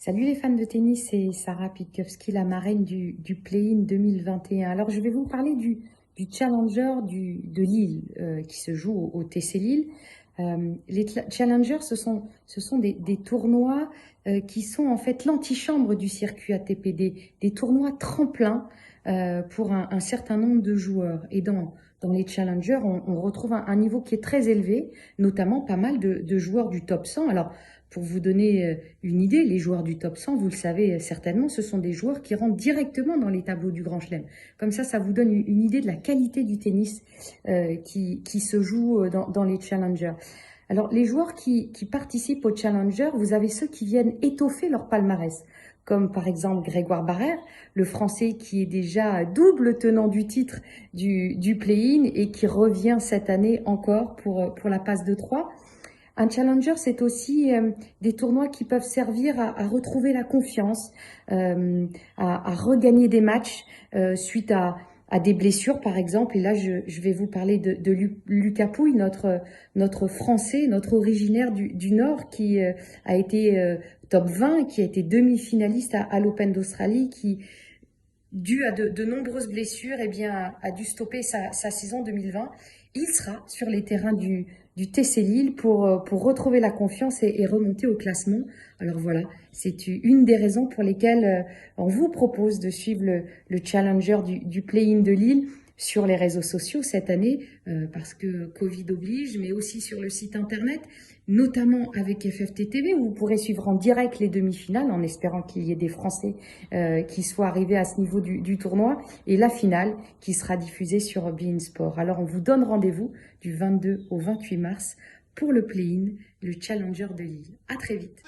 Salut les fans de tennis, c'est Sarah Pitkowski, la marraine du Play-in 2021. Alors je vais vous parler du Challenger de Lille qui se joue au TC Lille. Les Challengers, ce sont des tournois qui sont en fait l'antichambre du circuit ATP, des tournois tremplins pour un certain nombre de joueurs. Et dans les Challengers, on retrouve un niveau qui est très élevé, notamment pas mal de joueurs du top 100. Alors, pour vous donner une idée, les joueurs du top 100, vous le savez certainement, ce sont des joueurs qui rentrent directement dans les tableaux du Grand Chelem. Comme ça vous donne une idée de la qualité du tennis qui se joue dans les Challengers. Alors, les joueurs qui participent aux Challengers, vous avez ceux qui viennent étoffer leur palmarès, comme par exemple Grégoire Barrère, le Français qui est déjà double tenant du titre du Play-in et qui revient cette année encore pour la passe de 3. Un challenger, c'est aussi des tournois qui peuvent servir à retrouver la confiance, à regagner des matchs suite à des blessures, par exemple. Et là, je vais vous parler de Lucas Pouille, notre Français, notre originaire du Nord, qui a été top 20, qui a été demi-finaliste à l'Open d'Australie, qui, dû à de nombreuses blessures, eh bien, a dû stopper sa saison 2020. Il sera sur les terrains du TC Lille pour retrouver la confiance et remonter au classement. Alors voilà, c'est une des raisons pour lesquelles on vous propose de suivre le Challenger du Play-in de Lille sur les réseaux sociaux cette année, parce que Covid oblige, mais aussi sur le site internet, notamment avec FFT TV, où vous pourrez suivre en direct les demi-finales, en espérant qu'il y ait des Français qui soient arrivés à ce niveau du tournoi, et la finale qui sera diffusée sur beIN Sport. Alors on vous donne rendez-vous du 22 au 28 mars pour le Play-in, le Challenger de Lille. À très vite.